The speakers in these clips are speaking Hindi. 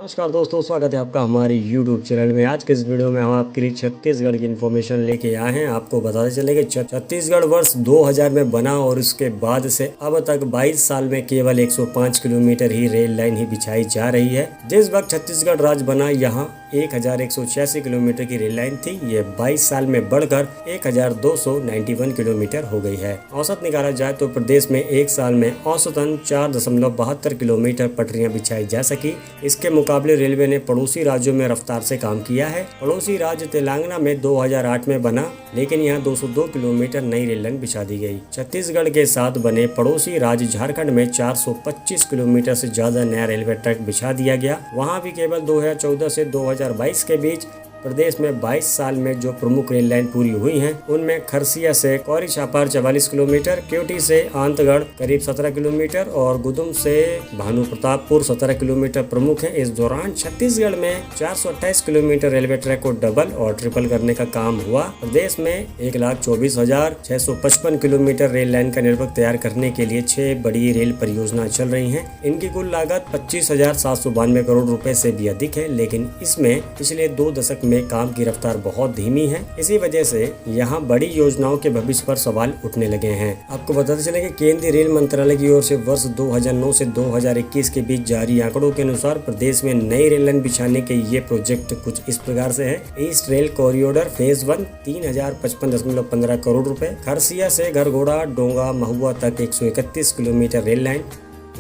नमस्कार दोस्तों, स्वागत है आपका हमारे YouTube चैनल में। आज के इस वीडियो में हम आपके लिए छत्तीसगढ़ की इन्फॉर्मेशन लेके आए हैं। आपको बताते चले कि छत्तीसगढ़ वर्ष 2000 में बना और उसके बाद से अब तक 22 साल में केवल 105 किलोमीटर ही रेल लाइन ही बिछाई जा रही है। जिस वक्त छत्तीसगढ़ राज्य बना यहाँ 1186 किलोमीटर की रेल लाइन थी। ये 22 साल में बढ़कर 1291 किलोमीटर हो गई है। औसत निकाला जाए तो प्रदेश में एक साल में औसतन 4.72 किलोमीटर पटरियां बिछाई जा सकी। इसके मुकाबले रेलवे ने पड़ोसी राज्यों में रफ्तार से काम किया है। पड़ोसी राज्य तेलंगाना में 2008 में बना, लेकिन यहाँ 202 किलोमीटर नई रेल लाइन बिछा दी गई। छत्तीसगढ़ के साथ बने पड़ोसी राज्य झारखंड में 425 किलोमीटर से ज्यादा नया रेलवे ट्रैक बिछा दिया गया। वहाँ भी केवल 2014 से 2022 के बीच प्रदेश में 22 साल में जो प्रमुख रेल लाइन पूरी हुई हैं, उनमें खरसिया से कौरी छापार 44 किलोमीटर, केवटी से आंतगढ़ करीब 17 किलोमीटर और गुदुम से भानु प्रतापपुर 17 किलोमीटर प्रमुख हैं। इस दौरान छत्तीसगढ़ में 428 किलोमीटर रेलवे ट्रैक को डबल और ट्रिपल करने का काम हुआ। प्रदेश में 1,24,655 किलोमीटर रेल लाइन का नेटवर्क तैयार करने के लिए 6 बड़ी रेल परियोजना चल रही है। इनकी कुल लागत 25,792 करोड़ रुपए से भी अधिक है, लेकिन इसमें पिछले 2 दशक में काम की रफ्तार बहुत धीमी है। इसी वजह से यहाँ बड़ी योजनाओं के भविष्य पर सवाल उठने लगे हैं। आपको बताते चले कि केंद्रीय रेल मंत्रालय की ओर से वर्ष 2009 से 2021 के बीच जारी आंकड़ों के अनुसार प्रदेश में नई रेल लाइन बिछाने के ये प्रोजेक्ट कुछ इस प्रकार से है। East rail corridor phase 1 3055.15 crore रुपए, खरसिया से घरघोड़ा डोंगा महुआ तक 131 kilometre rail line,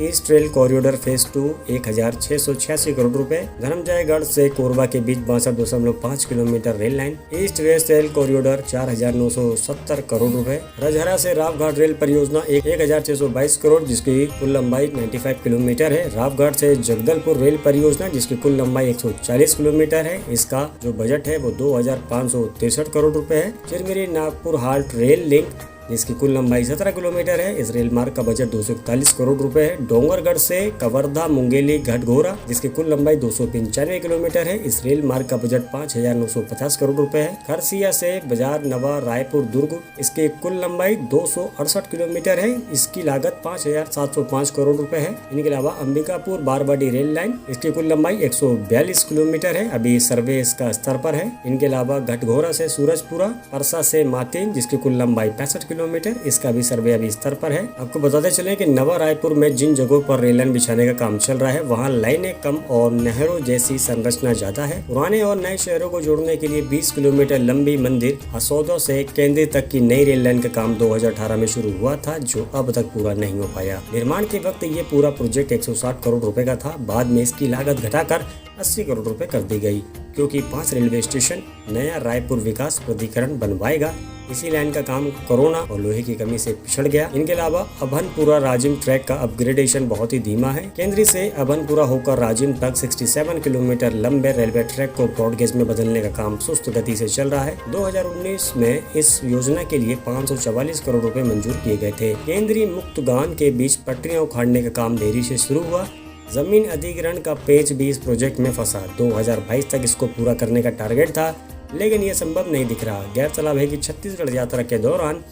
east rail corridor phase 2 1686 crore रुपए, धर्मजयगढ़ से कोरबा के बीच 62.5 kilometre rail line, east west rail corridor 4970 crore रुपए, रजहरा से रावघाट रेल परियोजना 1622 करोड़ जिसकी कुल लंबाई 95 किलोमीटर है। रावघाट से जगदलपुर रेल परियोजना जिसकी कुल लंबाई 140 किलोमीटर है। इसका जो बजट है वो 2563 करोड़ रुपए है। Chirmiri Nagpur halt rail link जिसकी कुल लंबाई 17 किलोमीटर है। इस रेल मार्ग का बजट 241 करोड़ रुपए है। डोंगरगढ़ से कवर्धा मुंगेली घटघोरा जिसकी कुल लंबाई 295 किलोमीटर है। इस रेल मार्ग का बजट 5,950 करोड़ रुपए है। खरसिया से बाजार नवा रायपुर दुर्ग इसकी कुल लंबाई 268 किलोमीटर है। इसकी लागत 5,705 करोड़ रुपए है। इनके अलावा अंबिकापुर बारबाडी रेल लाइन इसकी कुल लंबाई 142 किलोमीटर है। अभी सर्वे इसका स्तर पर है। इनके अलावा घटघोरा से सूरजपुरा, परसा से मातेन जिसकी कुल लंबाई 65 किलोमीटर, इसका भी सर्वे अभी स्तर पर है। आपको बताते चले कि नवा रायपुर में जिन जगहों पर रेल लाइन बिछाने का काम चल रहा है वहाँ लाइनें कम और नहरों जैसी संरचना ज्यादा है। पुराने और नए शहरों को जोड़ने के लिए 20 किलोमीटर लंबी मंदिर हसौदो से केंद्र तक की नई रेल लाइन का काम 2018 में शुरू हुआ था, जो अब तक पूरा नहीं हो पाया। निर्माण के वक्त ये पूरा प्रोजेक्ट 160 करोड़ रुपए का था। बाद में इसकी लागत घटाकर 80 करोड़ रुपए कर दी गई, क्योंकि 5 रेलवे स्टेशन नया रायपुर विकास प्राधिकरण बनवाएगा। इसी लाइन का काम कोरोना और लोहे की कमी से पिछड़ गया। इनके अलावा अभनपुरा राजिम ट्रैक का अपग्रेडेशन बहुत ही धीमा है। केंद्र से अभनपुरा होकर राजिम तक 67 किलोमीटर लंबे रेलवे ट्रैक को ब्रॉडगेज में बदलने का काम सुस्त गति से चल रहा है। 2019 में इस योजना के लिए 544 करोड़ रुपए मंजूर किए गए थे। केंद्रीय मुक्तगान के बीच पटरियां उखाड़ने का काम देरी से शुरू हुआ। जमीन अधिग्रहण का पेच भी इस प्रोजेक्ट में फंसा। 2022 तक इसको पूरा करने का टारगेट था, लेकिन यह संभव नहीं दिख रहा। गैरतलब है कि छत्तीसगढ़ यात्रा के दौरान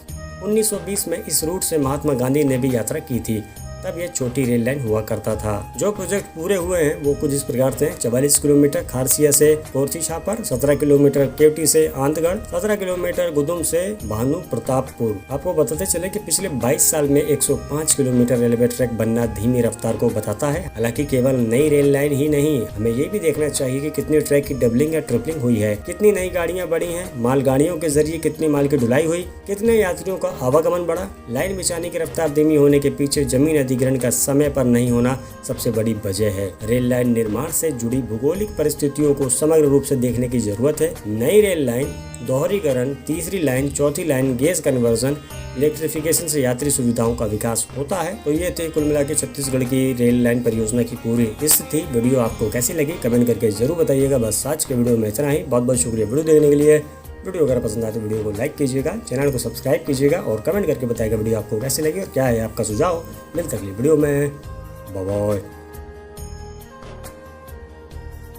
1920 में इस रूट से महात्मा गांधी ने भी यात्रा की थी। तब यह छोटी रेल लाइन हुआ करता था। जो प्रोजेक्ट पूरे हुए हैं वो कुछ इस प्रकार से 44 किलोमीटर खारसिया से कोरची छापर, 17 किलोमीटर केवटी से आंतगढ़, 17 किलोमीटर गुदुम से भानु प्रतापपुर। आपको बताते चले कि पिछले 22 साल में 105 किलोमीटर रेलवे ट्रैक बनना धीमी रफ्तार को बताता है। हालांकि केवल नई रेल लाइन ही नहीं, हमें ये भी देखना चाहिए कि कितने ट्रैक की डबलिंग या ट्रिपलिंग हुई है, कितनी नई गाड़ियां बढ़ी हैं, मालगाड़ियों के जरिए कितनी माल की ढुलाई हुई, कितने यात्रियों का आवागमन बढ़ा। लाइन बिछाने की रफ्तार धीमी होने के पीछे जमीन अधिग्रहण का समय पर नहीं होना सबसे बड़ी वजह है। रेल लाइन निर्माण से जुड़ी भौगोलिक परिस्थितियों को समग्र रूप से देखने की जरूरत है। नई रेल लाइन, दोहरीकरण, तीसरी लाइन, चौथी लाइन, गैस कन्वर्जन, इलेक्ट्रिफिकेशन से यात्री सुविधाओं का विकास होता है। तो ये थे कुल मिला के छत्तीसगढ़ की रेल लाइन परियोजना की पूरी स्थिति। वीडियो आपको कैसी लगी कमेंट करके जरूर बताइएगा। बस आज के वीडियो में इतना ही। बहुत बहुत शुक्रिया वीडियो देखने के लिए। वीडियो अगर पसंद आए तो वीडियो को लाइक कीजिएगा, चैनल को सब्सक्राइब कीजिएगा और कमेंट करके बताइएगा वीडियो आपको कैसे लगी और क्या है आपका सुझाव। मिलते अगली वीडियो में। Bye bye.